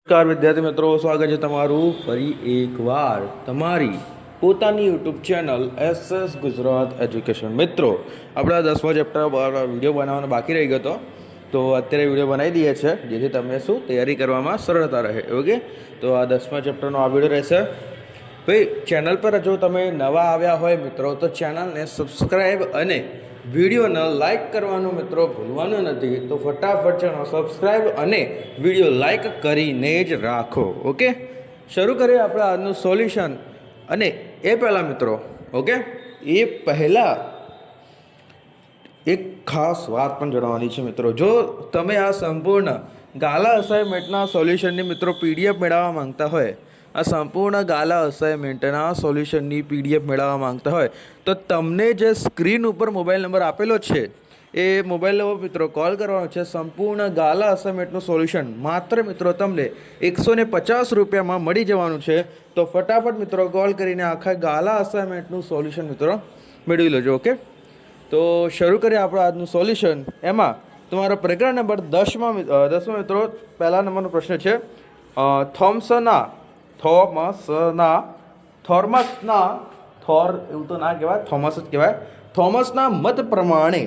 નમસ્કાર વિદ્યાર્થી મિત્રો, સ્વાગત છે તમારું ફરી એકવાર તમારી પોતાની YouTube channel SS Gujarat education. મિત્રો, આપણા 10મા ચેપ્ટર વિડીયો બનાવવાનો બાકી રહી ગયો હતો, તો અત્યારે વિડીયો બનાવી દઈએ છીએ જેથી તમને શું તૈયારી કરવામાં સરળતા રહે. ઓકે, તો આ 10મા ચેપ્ટરનો આ વિડીયો રહેશે. ભાઈ, ચેનલ પર જો તમે નવા આવ્યા હોય મિત્રો, તો ચેનલને સબસ્ક્રાઈબ અને વિડીયોને લાઇક કરવાનું મિત્રો ભૂલવાનું નથી. તો ફટાફટ ચેનલ સબસ્ક્રાઈબ અને વિડીયો લાઇક કરીને જ રાખો. ઓકે, શરૂ કરીએ આપણે આજનું સોલ્યુશન. અને એ પહેલાં મિત્રો, ઓકે, એ પહેલાં એક ખાસ વાત પણ જણાવવાની છે મિત્રો. જો તમે આ સંપૂર્ણ ગાલા અસાઇનમેન્ટના સોલ્યુશનની મિત્રો PDF મેળવવા માંગતા હોય, આ સંપૂર્ણ ગાલા અસાઇનમેન્ટના સોલ્યુશનની PDF મેળવવા માંગતા હોય, તો તમને જે સ્ક્રીન ઉપર મોબાઈલ નંબર આપેલો છે એ મોબાઈલ નંબર મિત્રો કોલ કરવાનો છે. સંપૂર્ણ ગાલા અસાઇનમેન્ટનું સોલ્યુશન માત્ર મિત્રો તમને 150 રૂપિયામાં મળી જવાનું છે. તો ફટાફટ મિત્રો કોલ કરીને આખા ગાલા અસાઇનમેન્ટનું સોલ્યુશન મિત્રો મેળવી લેજો. ઓકે, તો શરૂ કરીએ આપણે આજનું સોલ્યુશન. એમાં તમારો પ્રકરણ નંબર 10માં મિત્રો પહેલા નંબરનો પ્રશ્ન છે. થોર્મસના એવું તો ના કહેવાય, થોમસ જ કહેવાય. થોમસના મત પ્રમાણે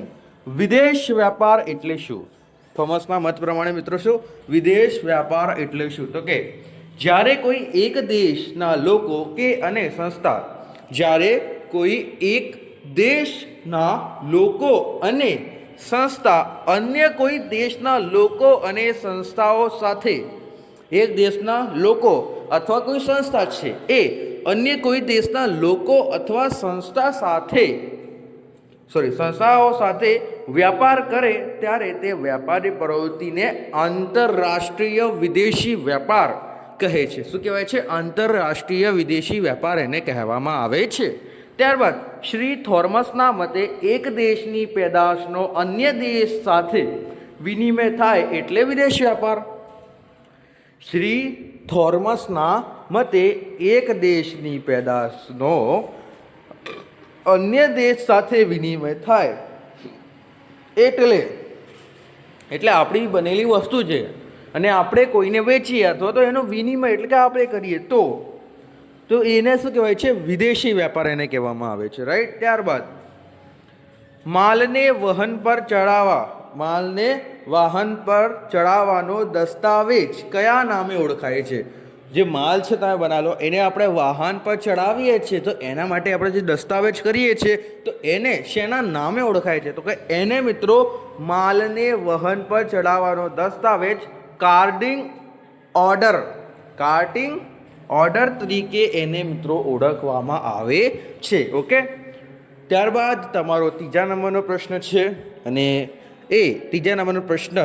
વિદેશ વ્યાપાર એટલે શું? થોમસના મત પ્રમાણે મિત્રો શું વિદેશ વ્યાપાર એટલે શું? તો કે જ્યારે કોઈ એક દેશના લોકો કે અને સંસ્થા, જ્યારે કોઈ એક દેશના લોકો અને સંસ્થા અન્ય કોઈ દેશના લોકો અને સંસ્થાઓ સાથે, એક દેશના લોકો અથવા કોઈ સંસ્થા છે એ અન્ય કોઈ દેશના લોકો અથવા સંસ્થાઓ સાથે વ્યાપાર કરે ત્યારે તે વ્યાપારી પ્રવૃત્તિને આંતરરાષ્ટ્રીય વિદેશી વ્યાપાર કહે છે. શું કહેવાય છે? આંતરરાષ્ટ્રીય વિદેશી વ્યાપાર એને કહેવામાં આવે છે. ત્યારબાદ શ્રી થોર્મસના મતે એક દેશની પેદાશનો અન્ય દેશ સાથે વિનિમય થાય એટલે વિદેશ વ્યાપાર. શ્રી થોર્મસના મતે એક દેશની પેદાશનો અન્ય દેશ સાથે વિનિમય થાય એટલે આપણી બનેલી વસ્તુ છે અને આપણે કોઈને વેચીએ અથવા તો એનો વિનિમય એટલે કે આપણે કરીએ તો એને શું કહેવાય છે? વિદેશી વેપાર એને કહેવામાં આવે છે. રાઈટ. ત્યારબાદ માલને વાહન પર ચડાવવાનો દસ્તાવેજ કયા નામે ઓળખાય છે? જે માલ છે તમે બનાવો એને આપણે વાહન પર ચડાવીએ છીએ, તો એના માટે આપણે જે દસ્તાવેજ કરીએ છીએ તો એને શેના નામે ઓળખાય છે? તો કે એને મિત્રો માલને વહન પર ચડાવવાનો દસ્તાવેજ કાર્ટિંગ ઓર્ડર તરીકે એને મિત્રો ઓળખવામાં આવે છે. ઓકે, ત્યારબાદ તમારો ત્રીજા નંબરનો પ્રશ્ન છે. અને એ ત્રીજા નંબરનો પ્રશ્ન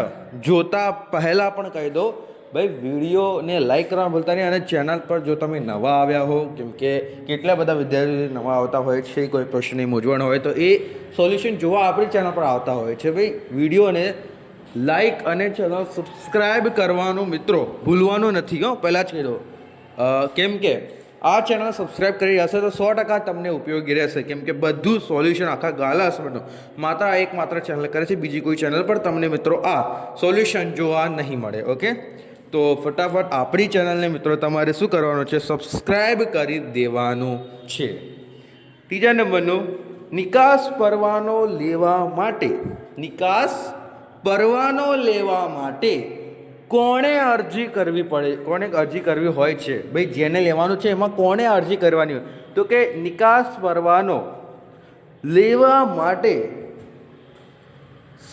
જોતા પહેલાં પણ કહી દો, ભાઈ વિડીયોને લાઈક કરવા ભૂલતા નહીં. અને ચેનલ પર જો તમે નવા આવ્યા હો, કેમ કે કેટલા બધા વિદ્યાર્થીઓ નવા આવતા હોય છે, કોઈ પ્રશ્નની મૂંઝવણ હોય તો એ સોલ્યુશન જોવા આપણી ચેનલ પર આવતા હોય છે. ભાઈ વિડીયોને લાઈક અને ચેનલ સબસ્ક્રાઈબ કરવાનું મિત્રો ભૂલવાનું નથી હો, પહેલાં જ કહી દો. કેમ કે આ ચેનલ સબસ્ક્રાઈબ કરી હશે તો 100% તમને ઉપયોગી રહેશે. કેમ કે બધું સોલ્યુશન આખા ગાલા અસાઇનમેન્ટનું માત્ર ચેનલ કરે છે, બીજી કોઈ ચેનલ પર તમને મિત્રો આ સોલ્યુશન જોવા નહીં મળે. ઓકે, તો ફટાફટ આપણી ચેનલને મિત્રો તમારે શું કરવાનું છે? સબસ્ક્રાઈબ કરી દેવાનું છે. ત્રીજા નંબરનું નિકાસ પરવાનો લેવા માટે કોણે અરજી કરવી હોય છે? ભાઈ જેને લેવાનું છે એમાં કોણે અરજી કરવાની હોય? તો કે નિકાસ પરવાનો લેવા માટે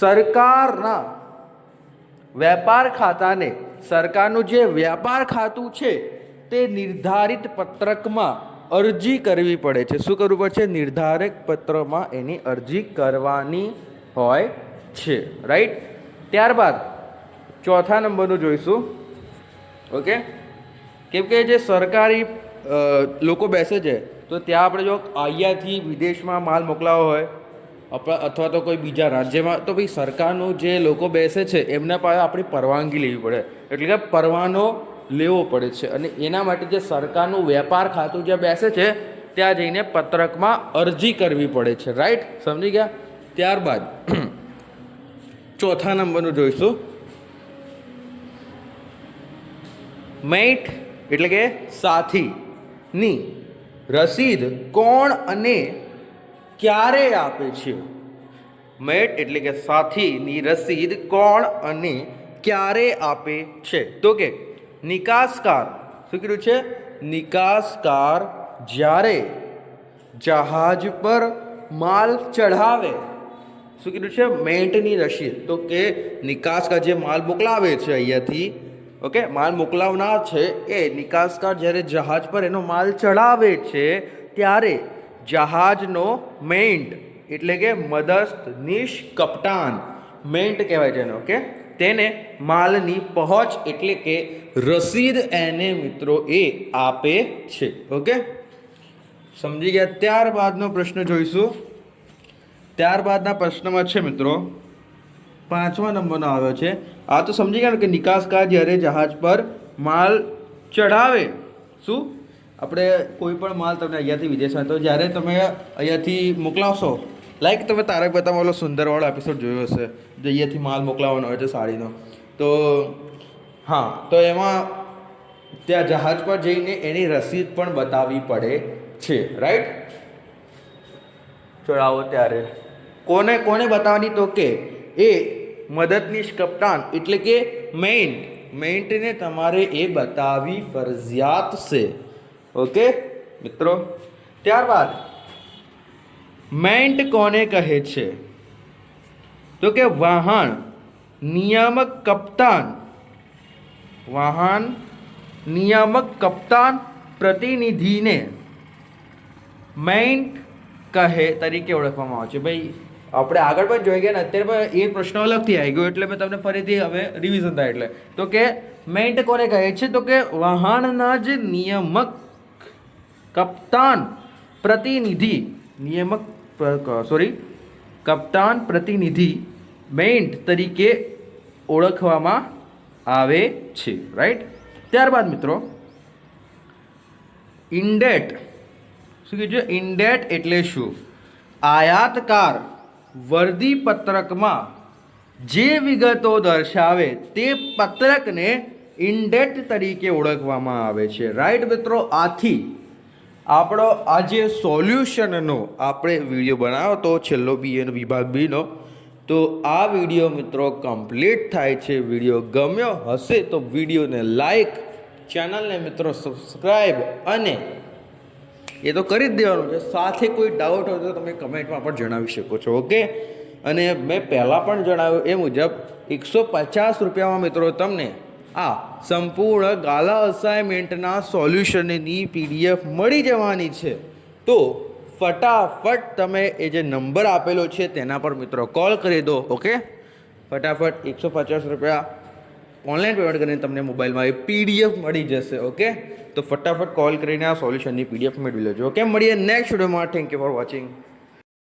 સરકારના વેપાર ખાતાને, સરકારનું જે વ્યાપાર ખાતું છે તે નિર્ધારિત પત્રકમાં અરજી કરવી પડે છે. શું કરવું પડશે? નિર્ધારિત પત્રમાં એની અરજી કરવાની હોય છે. રાઈટ. ત્યારબાદ ચોથા નંબરનું જોઈશું. ઓકે, કેમ કે જે સરકારી લોકો બેસે છે તો ત્યાં આપણે જો અહીંયાથી વિદેશમાં માલ મોકલાવો હોય અથવા તો કોઈ બીજા રાજ્યમાં, તો ભાઈ સરકારનું જે લોકો બેસે છે એમના પાસે આપણી પરવાનગી લેવી પડે, એટલે કે પરવાનો લેવો પડે છે. અને એના માટે જે સરકારનું વેપાર ખાતું જે બેસે છે ત્યાં જઈને પત્રકમાં અરજી કરવી પડે છે. રાઈટ, સમજી ગયા? ત્યારબાદ ચોથા નંબરનું જોઈશું. મેટ એટલે કે સાથીની રસીદ કોણ અને ક્યારે આપે છે? મેટ એટલે કે સાથીની રસીદ કોણ અને ક્યારે આપે છે? તો કે નિકાસકાર. શું કીધું છે? નિકાસકાર જ્યારે જહાજ પર માલ ચઢાવે. શું કીધું છે? મેન્ટની રસીદ. તો કે નિકાસકાર જે માલ મોકલાવે છે અહીંયાથી, ઓકે, માલ મોકલાવનાર છે એ નિકાસકાર જ્યારે જહાજ પર એનો માલ ચઢાવે છે ત્યારે જહાજનો મેન્ટ એટલે કે મદદનીશ કપ્તાન, મેન્ટ કહેવાય છે એને, ઓકે, તેને માલની પહોંચ એટલે કે રસીદ એને મિત્રો એ આપે છે. ઓકે, સમજી ગયા? ત્યારબાદનો પ્રશ્ન જોઈશું. ત્યારબાદના પ્રશ્નમાં છે મિત્રો 5મા નંબરનો આવ્યો છે. આ તો સમજી ગયા ને કે નિકાસકાર જ્યારે જહાજ પર માલ ચઢાવે, શું આપણે કોઈ પણ માલ તમને અહીંયાથી વિદેશમાં, તો જ્યારે તમે અહીંયાથી મોકલાવશો, લાઈક તમે તારક મહેતામાં ઓલો સુંદરવાળો એપિસોડ જોયો હશે, જે અહીંયાથી માલ મોકલાવવાનો હોય છે સાડીનો, તો હા, તો એમાં ત્યાં જહાજ પર જઈને એની રસીદ પણ બતાવવી પડે છે, રાઈટ? ચડાવો ત્યારે કોને કોને બતાવવાની? તો કે એ મદદનીશ કપ્તાન એટલે કે મેન્ટને તમારે એ બતાવવી ફરજિયાત છે. ઓકે મિત્રો, ત્યારબાદ મેન્ટ કોને કહે છે? તો કે વાહન નિયામક કપ્તાન, વાહન નિયામક કપ્તાન પ્રતિનિધિને મેન્ટ કહે તરીકે ઓળખવામાં આવે છે. ભાઈ આપણે આગળ પણ જોઈ ગયા ને, અત્યારે પણ એ પ્રશ્ન અલગથી આવી ગયો, એટલે મેં તમને ફરીથી હવે રિવિઝન થાય એટલે. તો કે મેન્ટ કોને કહે છે? તો કે વાહનના જ નિયામક કપ્તાન પ્રતિનિધિ, કપ્તાન પ્રતિનિધિ મેન્ટ તરીકે ઓળખવામાં આવે છે, રાઈટ? ત્યારબાદ મિત્રો ઇન્ડેટ. શું કીધું? ઇન્ડેટ એટલે શું? આયાતકાર વર્દી પત્રકમાં જે વિગતો દર્શાવે તે પત્રકને ઇન્ડેટ તરીકે ઓળખવામાં આવે છે, રાઈટ મિત્રો? આથી આપણો આ જે સોલ્યુશનનો આપણે વિડીયો બનાવ્યો તો છેલ્લો બીએનો વિભાગ બીનો, તો આ વિડીયો મિત્રો કમ્પ્લીટ થાય છે. વિડીયો ગમ્યો હશે તો વિડીયોને લાઈક, ચેનલને મિત્રો સબસ્ક્રાઈબ અને એ તો કરી જ દેવાનું છે. સાથે કોઈ ડાઉટ હોય તો તમે કમેન્ટમાં પણ જણાવી શકો છો. ઓકે, અને મેં પહેલાં પણ જણાવ્યું એ મુજબ 150 રૂપિયામાં મિત્રો તમને આ સંપૂર્ણ ગાલા અસાઇનમેન્ટના સોલ્યુશનની PDF મળી જવાની છે. તો ફટાફટ તમે એ જે નંબર આપેલો છે તેના પર મિત્રો કોલ કરી દો. ઓકે, ફટાફટ 150 રૂપિયા ઓનલાઈન પેમેન્ટ કરીને તમને મોબાઈલમાં એ PDF મળી જશે. ઓકે, તો ફટાફટ કોલ કરીને આ સોલ્યુશનની PDF મેળવી લેજો. ઓકે, મળીએ નેક્સ્ટ વિડીયોમાં. Thank you for watching.